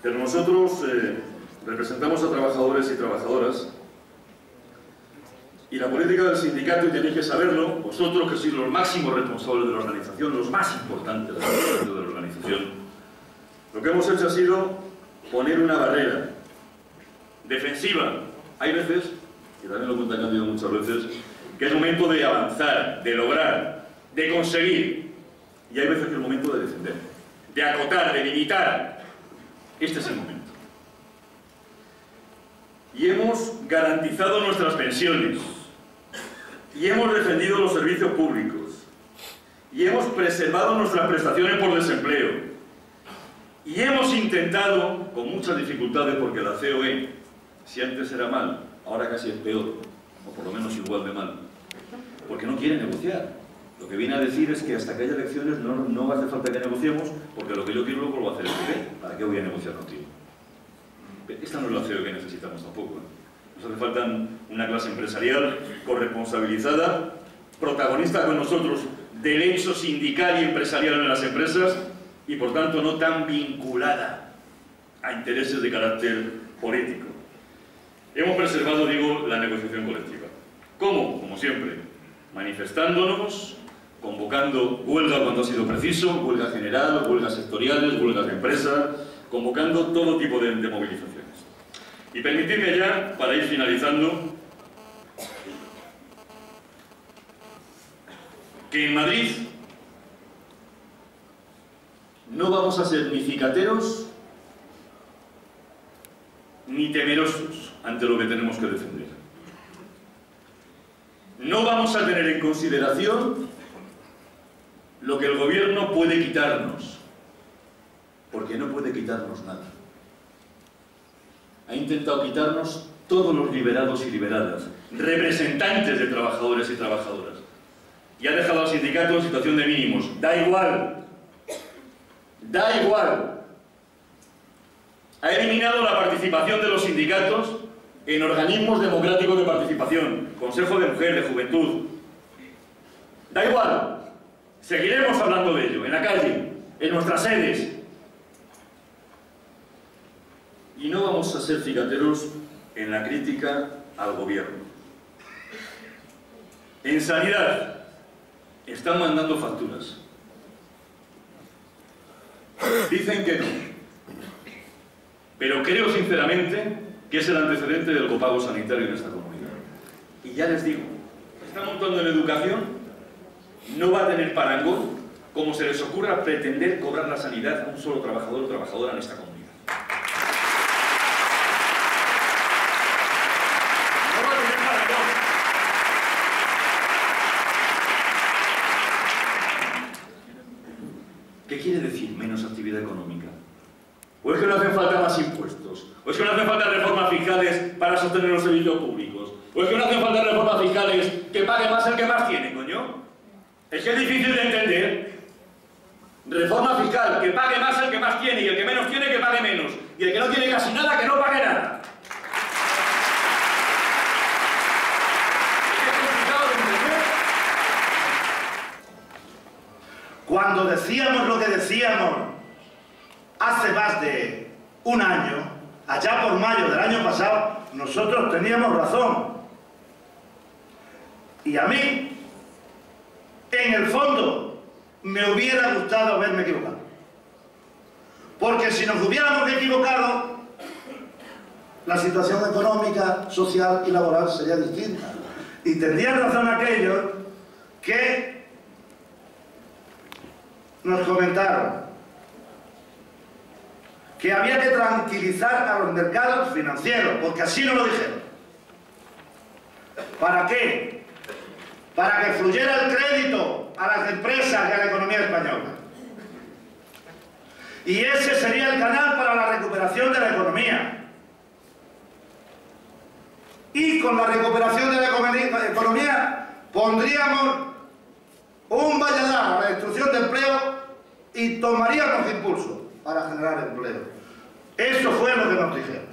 Pero nosotros representamos a trabajadores y trabajadoras, y la política del sindicato, y tenéis que saberlo, vosotros que sois los máximos responsables de la organización, los más importantes de la organización, lo que hemos hecho ha sido poner una barrera defensiva. Hay veces, y también lo cuenta Cándido muchas veces, que es momento de avanzar, de lograr, de conseguir, y hay veces que es momento de defender, de acotar, de limitar. Este es el momento. Y hemos garantizado nuestras pensiones, y hemos defendido los servicios públicos, y hemos preservado nuestras prestaciones por desempleo, y hemos intentado, con muchas dificultades, porque la COE, si antes era mal, ahora casi es peor, o por lo menos igual de mal, porque no quiere negociar. Lo que viene a decir es que hasta que haya elecciones no hace falta que negociemos, porque lo que yo quiero luego lo va a hacer el PP. ¿Para qué voy a negociar contigo? Esta no es la COE que necesitamos tampoco. Nos hace falta una clase empresarial corresponsabilizada, protagonista con nosotros del hecho sindical y empresarial en las empresas, y por tanto no tan vinculada a intereses de carácter político. Hemos preservado, digo, la negociación colectiva. ¿Cómo? Como siempre, manifestándonos, convocando huelga cuando ha sido preciso, huelga general, huelgas sectoriales, huelgas de empresa, convocando todo tipo de movilizaciones. Y permitidme ya, para ir finalizando, que en Madrid no vamos a ser ni cicateros ni temerosos ante lo que tenemos que defender. No vamos a tener en consideración lo que el gobierno puede quitarnos, porque no puede quitarnos nada. Ha intentado quitarnos todos los liberados y liberadas, representantes de trabajadores y trabajadoras, y ha dejado al sindicato en situación de mínimos. Da igual, da igual. Ha eliminado la participación de los sindicatos en organismos democráticos de participación, Consejo de Mujer, de Juventud. Da igual, seguiremos hablando de ello, en la calle, en nuestras sedes. Y no vamos a ser cicateros en la crítica al gobierno. En sanidad, están mandando facturas. Dicen que no. Pero creo sinceramente que es el antecedente del copago sanitario en esta comunidad. Y ya les digo, está montando en educación, no va a tener parangón como se les ocurra pretender cobrar la sanidad a un solo trabajador o trabajadora en esta comunidad. No va a tener parangón. ¿Qué quiere decir menos actividad económica? ¿O es que no hacen falta más impuestos? ¿O es que no hacen falta reformas fiscales para sostener los servicios públicos? ¿O es que no hacen falta reformas fiscales que pague más el que más tiene, coño? Es que es difícil de entender. Reforma fiscal, que pague más el que más tiene, y el que menos tiene que pague menos, y el que no tiene casi nada que no pague nada. Es complicado de entender. Cuando decíamos lo que decíamos hace más de un año, allá por mayo del año pasado, nosotros teníamos razón. Y a mí, en el fondo, me hubiera gustado haberme equivocado. Porque si nos hubiéramos equivocado, la situación económica, social y laboral sería distinta. Y tendrían razón aquellos que nos comentaron que había que tranquilizar a los mercados financieros, porque así nos lo dijeron. ¿Para qué? Para que fluyera el crédito a las empresas y a la economía española. Y ese sería el canal para la recuperación de la economía. Y con la recuperación de la economía pondríamos un valladar a la destrucción de empleo y tomaríamos impulso para generar empleo. Eso fue lo que nos dijeron.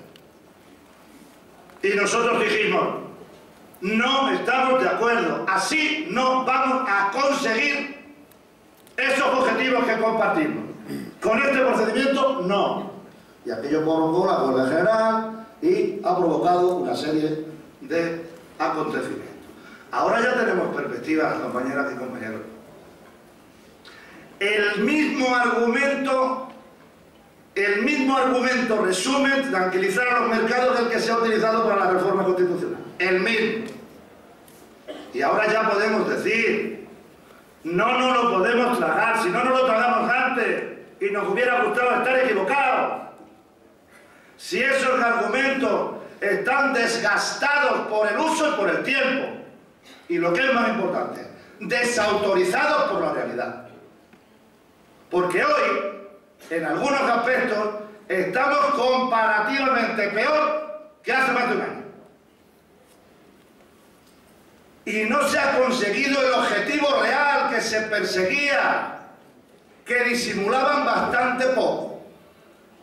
Y nosotros dijimos, no estamos de acuerdo, así no vamos a conseguir esos objetivos que compartimos. Con este procedimiento, no. Y aquello provocó la huelga general y ha provocado una serie de acontecimientos. Ahora ya tenemos perspectivas, compañeras y compañeros. El mismo argumento resume tranquilizar a los mercados del que se ha utilizado para la reforma constitucional. El mismo. Y ahora ya podemos decir, no nos lo podemos tragar, si no nos lo tragamos antes y nos hubiera gustado estar equivocados. Si esos argumentos están desgastados por el uso y por el tiempo, y lo que es más importante, desautorizados por la realidad. Porque hoy, en algunos aspectos, estamos comparativamente peor que hace más de un año. Y no se ha conseguido el objetivo real que se perseguía, que disimulaban bastante poco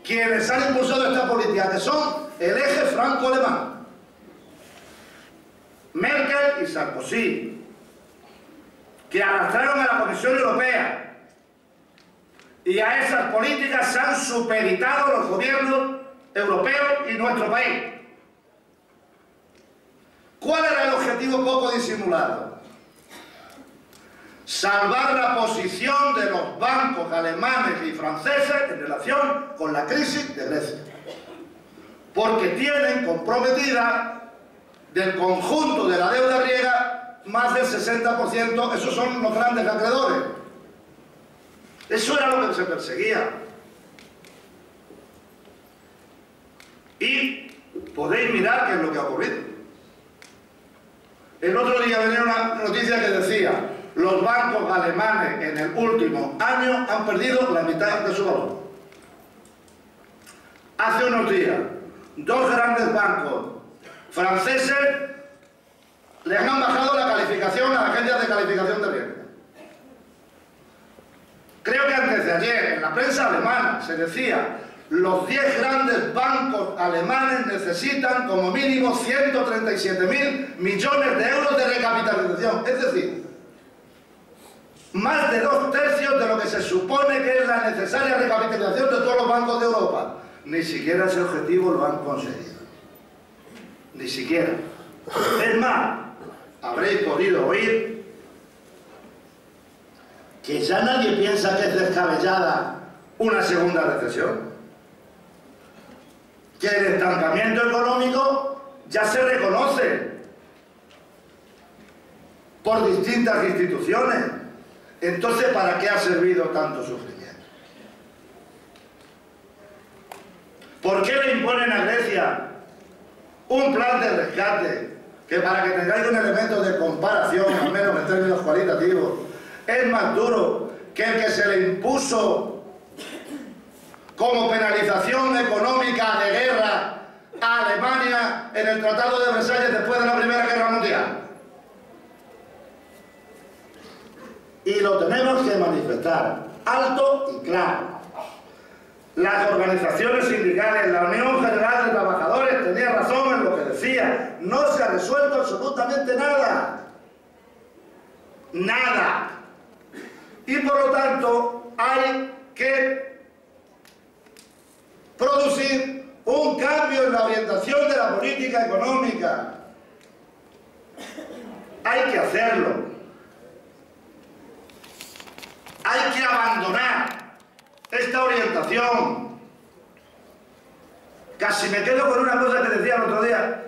quienes han impulsado esta política, que son el eje franco-alemán, Merkel y Sarkozy, que arrastraron a la Comisión Europea, y a esas políticas se han supeditado los gobiernos europeos y nuestro país. ¿Cuál era el objetivo poco disimulado? Salvar la posición de los bancos alemanes y franceses en relación con la crisis de Grecia. Porque tienen comprometida del conjunto de la deuda griega más del 60%, esos son los grandes acreedores. Eso era lo que se perseguía. Y podéis mirar qué es lo que ha ocurrido. El otro día venía una noticia que decía: los bancos alemanes en el último año han perdido la mitad de su valor. Hace unos días, dos grandes bancos franceses les han bajado la calificación a las agencias de calificación de riesgo. Creo que antes de ayer, en la prensa alemana, se decía: los 10 grandes bancos alemanes necesitan como mínimo 137.000 millones de euros de recapitalización. Es decir, más de 2/3 de lo que se supone que es la necesaria recapitalización de todos los bancos de Europa. Ni siquiera ese objetivo lo han conseguido. Ni siquiera. Es más, habréis podido oír que ya nadie piensa que es descabellada una segunda recesión. Que el estancamiento económico ya se reconoce por distintas instituciones. Entonces, ¿para qué ha servido tanto sufrimiento? ¿Por qué le imponen a Grecia un plan de rescate que, para que tengáis un elemento de comparación, al menos en términos cualitativos, es más duro que el que se le impuso como penalización económica de guerra a Alemania en el Tratado de Versalles después de la Primera Guerra Mundial? Y lo tenemos que manifestar alto y claro. Las organizaciones sindicales, la Unión General de Trabajadores tenía razón en lo que decía: no se ha resuelto absolutamente nada. Nada. Y por lo tanto hay que producir un cambio en la orientación de la política económica. Hay que hacerlo. Hay que abandonar esta orientación. Casi me quedo con una cosa que decía el otro día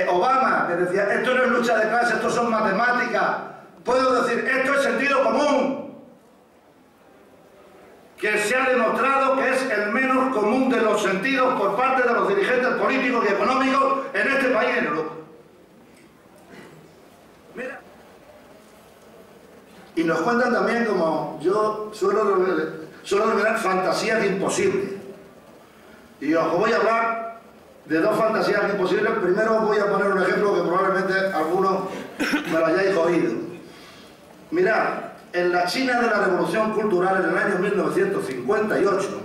Obama, que decía: esto no es lucha de clases, esto son matemáticas. Puedo decir, esto es sentido común, que se ha demostrado que es el menos común de los sentidos por parte de los dirigentes políticos y económicos en este país y en Europa. Mira. Y nos cuentan también, como yo suelo denominar, fantasías imposibles. Y os voy a hablar de dos fantasías imposibles. Primero os voy a poner un ejemplo que probablemente algunos me lo hayáis oído. Mirad, en la China de la Revolución Cultural, en el año 1958,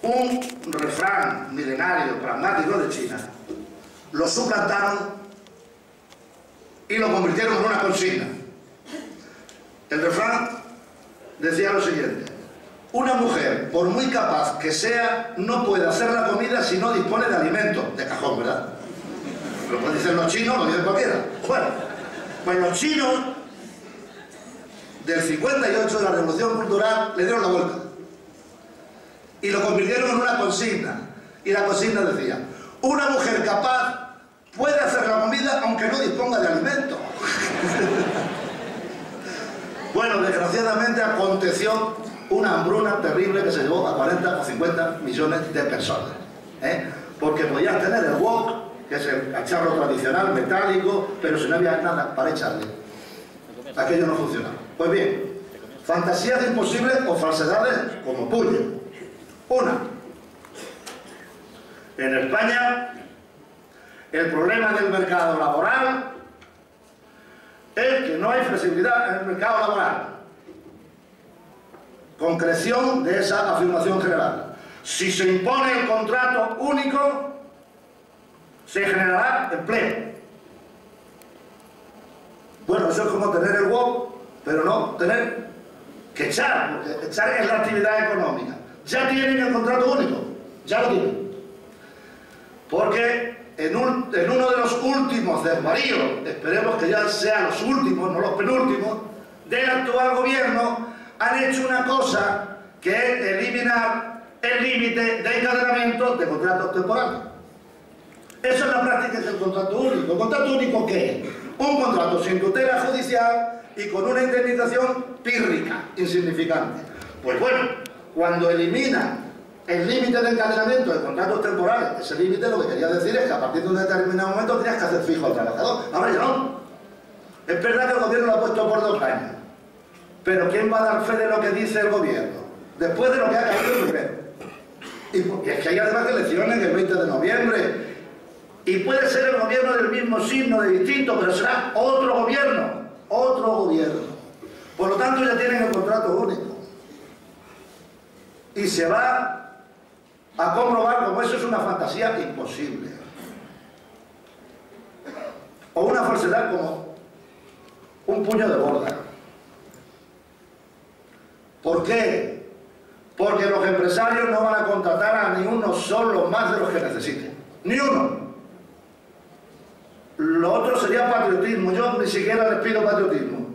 un refrán milenario, pragmático de China, lo suplantaron y lo convirtieron en una consigna. El refrán decía lo siguiente: Una mujer, por muy capaz que sea, no puede hacer la comida si no dispone de alimento. De cajón, ¿verdad? Lo pueden decir los chinos, lo dicen cualquiera. Bueno, pues los chinos del 58 de la Revolución Cultural le dieron la vuelta y lo convirtieron en una consigna, y la consigna decía: una mujer capaz puede hacer la comida aunque no disponga de alimento. Bueno, desgraciadamente aconteció una hambruna terrible que se llevó a 40 o 50 millones de personas, porque podían tener el wok, que es el cacharro tradicional metálico, pero si no había nada para echarle, aquello no funcionaba. Pues bien, fantasías imposibles o falsedades como puño. Una, en España el problema del mercado laboral es que no hay flexibilidad en el mercado laboral. Concreción de esa afirmación general: si se impone el contrato único, se generará empleo. Bueno, eso es como tener el WOC, pero no tener que echar, porque echar es la actividad económica. Ya tienen el contrato único, ya lo tienen. Porque en uno de los últimos desvaríos, esperemos que ya sean los últimos, no los penúltimos, del actual gobierno, han hecho una cosa que es eliminar el límite de encadenamiento de contratos temporales. Eso es la práctica del contrato único. ¿El contrato único qué es? Un contrato sin tutela judicial y con una indemnización pírrica, insignificante. Pues bueno, cuando eliminan el límite de encadenamiento de contratos temporales, ese límite lo que quería decir es que a partir de un determinado momento tenías que hacer fijo al trabajador. Ahora ya no. Es verdad que el gobierno lo ha puesto por 2 años. Pero ¿quién va a dar fe de lo que dice el gobierno? Después de lo que ha caído el primero. Y es que hay además elecciones el 20 de noviembre. Y puede ser el gobierno del mismo signo, de distinto, pero será otro gobierno. Otro gobierno. Por lo tanto ya tienen el contrato único. Y se va a comprobar como eso es una fantasía imposible. O una falsedad como un puño de borda. ¿Por qué? Porque los empresarios no van a contratar a ni uno solo más de los que necesiten. Ni uno. Lo otro sería patriotismo. Yo ni siquiera les pido patriotismo.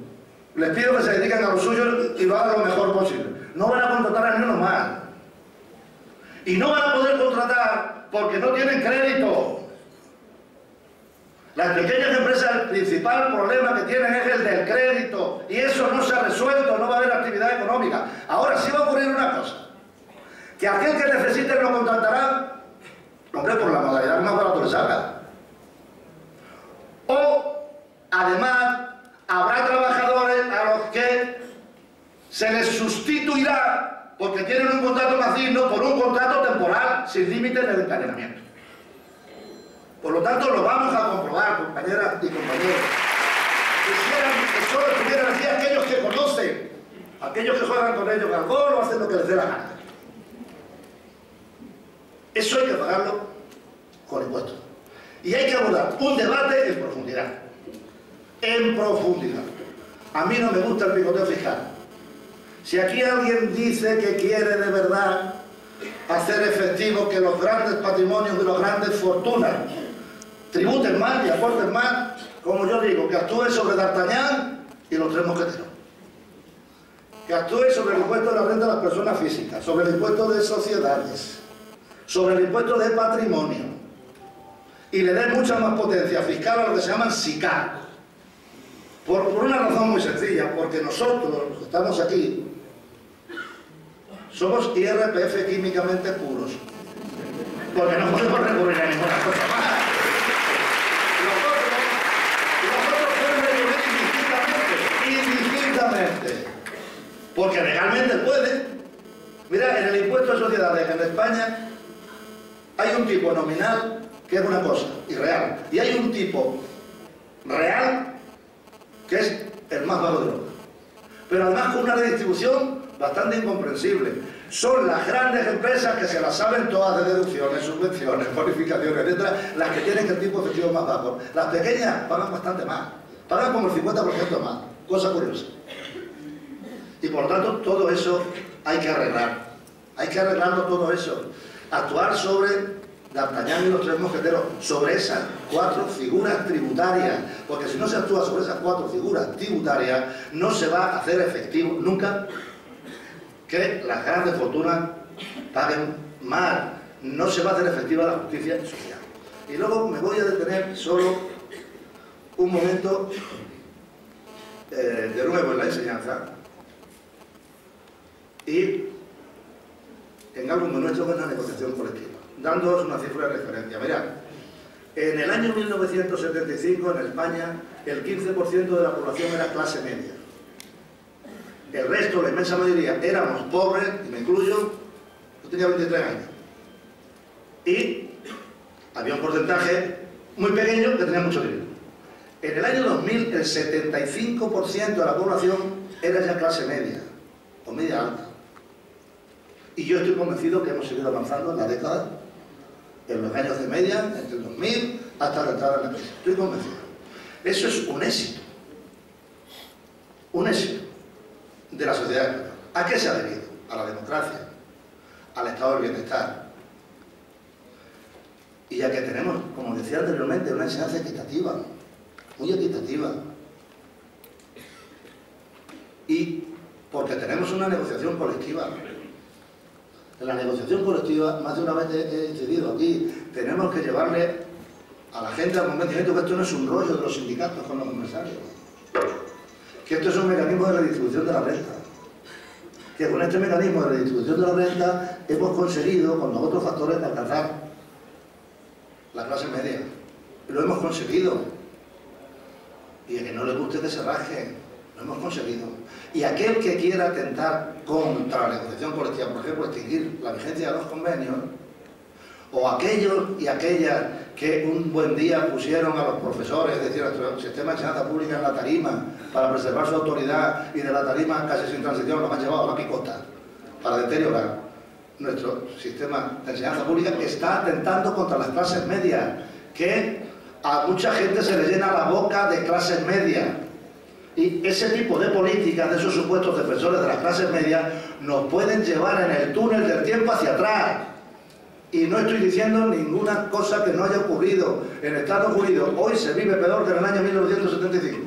Les pido que se dediquen a lo suyo y lo hagan lo mejor posible. No van a contratar a ni uno más. Y no van a poder contratar porque no tienen crédito. Las pequeñas empresas, el principal problema que tienen es el del crédito, y eso no se ha resuelto, no va a haber actividad económica. Ahora sí va a ocurrir una cosa, que aquel que necesite lo contratará, hombre, por la modalidad más barato le salga. O, además, habrá trabajadores a los que se les sustituirá, porque tienen un contrato más digno, por un contrato temporal, sin límite de encadenamiento. Por lo tanto, lo vamos a comprobar, compañeras y compañeros. Quisieran que solo estuvieran aquí aquellos que conocen, aquellos que juegan con ellos al gol o hacen lo que les dé la gana. Eso hay que pagarlo con impuestos. Y hay que abordar un debate en profundidad. En profundidad. A mí no me gusta el picoteo fiscal. Si aquí alguien dice que quiere de verdad hacer efectivo que los grandes patrimonios y las grandes fortunas tributen más y aporten más, como yo digo, que actúe sobre D'Artagnan y los 3 mosqueteros. Que actúe sobre el impuesto de la renta de las personas físicas, sobre el impuesto de sociedades, sobre el impuesto de patrimonio, y le dé mucha más potencia fiscal a lo que se llaman SICAD. Por una razón muy sencilla, porque nosotros, los que estamos aquí, somos IRPF químicamente puros, porque no podemos recurrir a ninguna cosa más. Indistintamente, porque legalmente puede. Mira, en el impuesto de sociedades en España hay un tipo nominal que es una cosa, irreal, y hay un tipo real que es el más bajo de los. Pero además con una redistribución bastante incomprensible. Son las grandes empresas que se las saben todas de deducciones, subvenciones, bonificaciones, etc., las que tienen el tipo efectivo más bajo. Las pequeñas pagan bastante más, pagan como el 50% más, cosa curiosa. Y por lo tanto todo eso hay que arreglar. Hay que arreglarlo todo eso. Actuar sobre D'Artagnan y los tres mosqueteros, sobre esas 4 figuras tributarias, porque si no se actúa sobre esas 4 figuras tributarias, no se va a hacer efectivo nunca que las grandes fortunas paguen más, no se va a hacer efectiva la justicia social. Y luego me voy a detener solo un momento de nuevo en la enseñanza y en algo muy nuestro que es la negociación colectiva, dándoos una cifra de referencia. Mirad, en el año 1975 en España el 15% de la población era clase media. El resto, la inmensa mayoría, éramos pobres, y me incluyo, yo tenía 23 años. Y había un porcentaje muy pequeño que tenía mucho dinero. En el año 2000 el 75% de la población era ya clase media, o media alta. Y yo estoy convencido que hemos seguido avanzando en la década, en los años de media, entre el 2000 hasta la entrada en la crisis. Estoy convencido. Eso es un éxito. Un éxito de la sociedad española. ¿A qué se ha debido? A la democracia, al estado del bienestar. Y ya que tenemos, como decía anteriormente, una enseñanza equitativa, muy equitativa. Y porque tenemos una negociación colectiva. En la negociación colectiva, más de una vez he incidido aquí, tenemos que llevarle a la gente al convencimiento que esto no es un rollo de los sindicatos con los empresarios, que esto es un mecanismo de redistribución de la renta, que con este mecanismo de redistribución de la renta hemos conseguido, con los otros factores, alcanzar la clase media. Lo hemos conseguido. Y a que no le guste que se rasque, lo hemos conseguido. Y aquel que quiera atentar contra la negociación colectiva, por ejemplo, extinguir la vigencia de los convenios, o aquellos y aquellas que un buen día pusieron a los profesores, es decir, a nuestro sistema de enseñanza pública en la tarima para preservar su autoridad, y de la tarima casi sin transición los han llevado a la picota para deteriorar nuestro sistema de enseñanza pública, que está atentando contra las clases medias, que a mucha gente se le llena la boca de clases medias. Y ese tipo de políticas, de esos supuestos defensores de las clases medias, nos pueden llevar en el túnel del tiempo hacia atrás. Y no estoy diciendo ninguna cosa que no haya ocurrido en Estados Unidos. Hoy se vive peor que en el año 1975.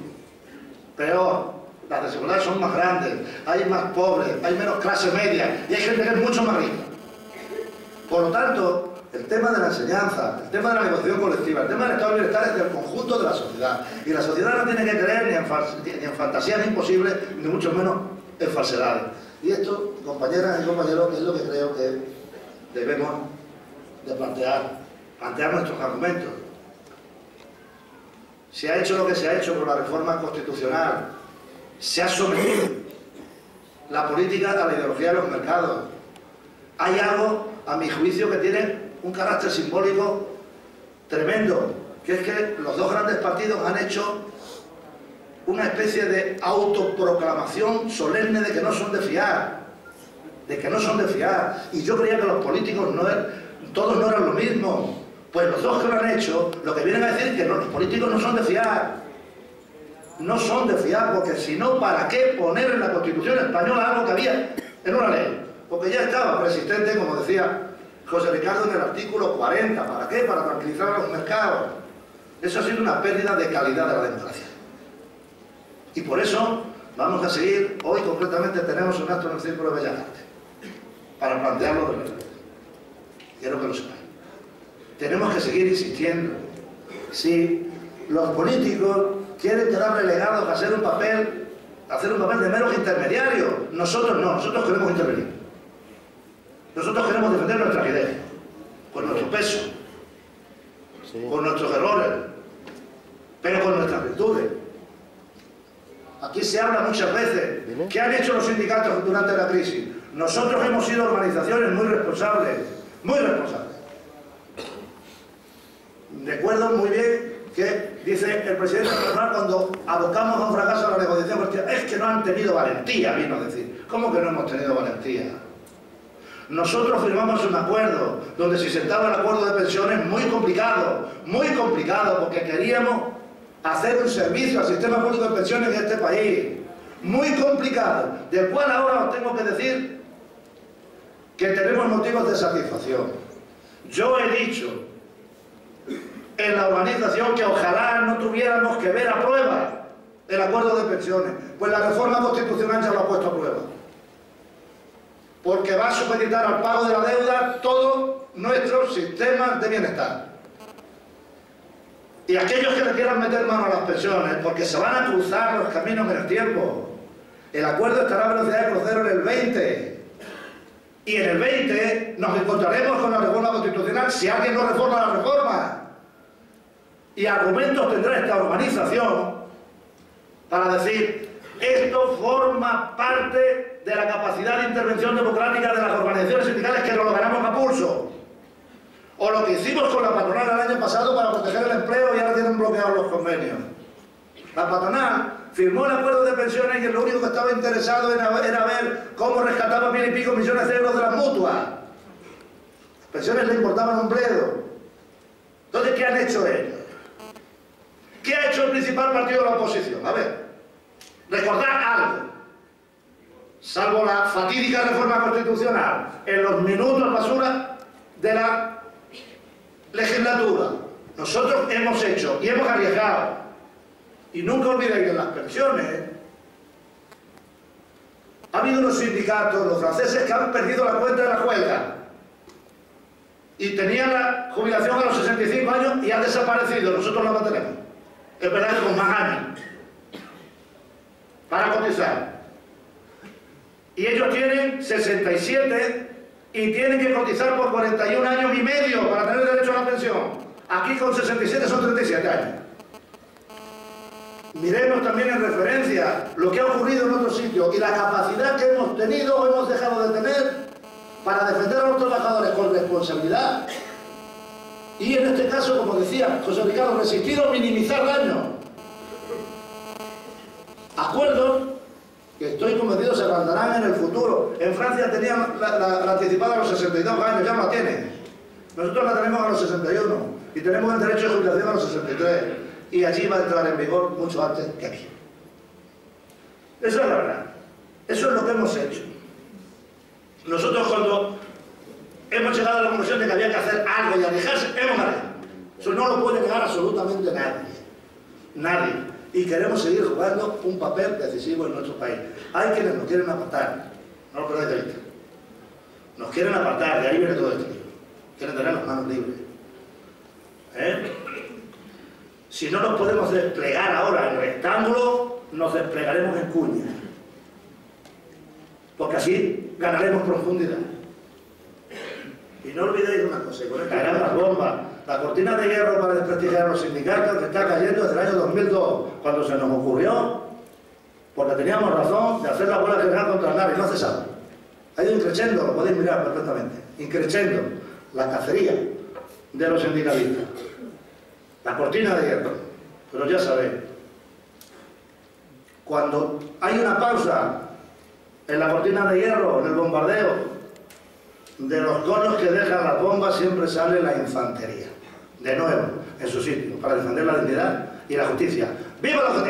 Peor. Las desigualdades son más grandes, hay más pobres, hay menos clase media y hay gente que es mucho más rica. Por lo tanto, el tema de la enseñanza, el tema de la negociación colectiva, el tema del estado del bienestar es del conjunto de la sociedad. Y la sociedad no tiene que creer ni en fantasías imposibles, ni mucho menos en falsedades. Y esto, compañeras y compañeros, es lo que creo que debemos de plantear nuestros argumentos. Se ha hecho lo que se ha hecho con la reforma constitucional, se ha sometido la política a la ideología de los mercados. Hay algo, a mi juicio, que tiene un carácter simbólico tremendo, que es que los dos grandes partidos han hecho una especie de autoproclamación solemne de que no son de fiar, y yo creía que los políticos todos no eran lo mismo. Pues los dos que lo han hecho, lo que vienen a decir es que los políticos no son de fiar. No son de fiar, porque si no, ¿para qué poner en la Constitución española algo que había en una ley? Porque ya estaba preexistente, como decía José Ricardo, en el artículo 40. ¿Para qué? Para tranquilizar a los mercados. Eso ha sido una pérdida de calidad de la democracia. Y por eso vamos a seguir. Hoy concretamente tenemos un acto en el Círculo de Bellas Artes para plantearlo de verdad. Quiero que lo sepáis. Tenemos que seguir insistiendo. Si los políticos quieren quedar relegados a hacer un papel de meros intermediarios, nosotros no, nosotros queremos intervenir. Nosotros queremos defender nuestras ideas, con nuestro peso, con nuestros errores, pero con nuestras virtudes. Aquí se habla muchas veces, ¿qué han hecho los sindicatos durante la crisis? Nosotros hemos sido organizaciones muy responsables, muy responsables. Recuerdo muy bien que dice el presidente nacional cuando abocamos a un fracaso a la negociación, es que no han tenido valentía, vino a decir. ¿Cómo que no hemos tenido valentía? Nosotros firmamos un acuerdo donde se sentaba el acuerdo de pensiones muy complicado, porque queríamos hacer un servicio al sistema público de pensiones de este país, muy complicado, del cual ahora os tengo que decir que tenemos motivos de satisfacción. Yo he dicho en la organización que ojalá no tuviéramos que ver a prueba el acuerdo de pensiones, pues la reforma constitucional ya lo ha puesto a prueba, porque va a supeditar al pago de la deuda todos nuestros sistemas de bienestar. Y aquellos que le quieran meter mano a las pensiones, porque se van a cruzar los caminos en el tiempo. El acuerdo estará a velocidad de crucero en el 20. Y en el 20 nos encontraremos con la reforma constitucional si alguien no reforma la reforma. Y argumentos tendrá esta organización para decir: esto forma parte de la capacidad de intervención democrática de las organizaciones sindicales, que nos lo ganamos a pulso. O lo que hicimos con la patronal el año pasado para proteger el empleo y ahora tienen bloqueados los convenios. La patronal firmó el acuerdo de pensiones y lo único que estaba interesado era ver cómo rescataba 1.000 y pico millones de euros de las mutuas. Las pensiones le importaban un bledo. Entonces, ¿qué han hecho ellos? ¿Qué ha hecho el principal partido de la oposición? A ver, recordar algo. Salvo la fatídica reforma constitucional, en los minutos basura de la legislatura, nosotros hemos hecho y hemos arriesgado. Y nunca olvidéis que en las pensiones ha habido unos sindicatos, los franceses, que han perdido la cuenta de la huelga y tenían la jubilación a los 65 años y ha desaparecido. Nosotros la mantenemos. Es verdad que con más años para cotizar. Y ellos tienen 67 y tienen que cotizar por 41 años y medio para tener derecho a la pensión. Aquí con 67 son 37 años. Miremos también en referencia lo que ha ocurrido en otros sitios y la capacidad que hemos tenido o hemos dejado de tener para defender a los trabajadores con responsabilidad. Y en este caso, como decía José Ricardo, resistir o minimizar daños. Acuerdos que estoy convencido se mandarán en el futuro. En Francia tenían la anticipada a los 62 años, ya no la tienen. Nosotros la tenemos a los 61 y tenemos el derecho de jubilación a los 63. Y allí va a entrar en vigor mucho antes que aquí. Eso es la verdad. Eso es lo que hemos hecho. Nosotros, cuando hemos llegado a la conclusión de que había que hacer algo y alejarse, hemos alejado. Eso no lo puede negar absolutamente nadie. Nadie. Y queremos seguir jugando un papel decisivo en nuestro país. Hay quienes nos quieren apartar. No lo perdáis de vista. Nos quieren apartar, de ahí viene todo esto. Quieren tener las manos libres. Si no nos podemos desplegar ahora en rectángulo, nos desplegaremos en cuña. Porque así ganaremos profundidad. Y no olvidéis una cosa, y con esta caerán las bombas. La cortina de hierro para desprestigiar a los sindicatos que está cayendo desde el año 2002, cuando se nos ocurrió, porque teníamos razón, de hacer la huelga general contra el NAR, y no ha cesado. Ha ido increciendo, lo podéis mirar perfectamente, increciendo la cacería de los sindicalistas. La cortina de hierro. Pero ya sabéis, cuando hay una pausa en la cortina de hierro, en el bombardeo, de los conos que dejan las bombas siempre sale la infantería. De nuevo, en su sitio, para defender la dignidad y la justicia. ¡Viva la OGT!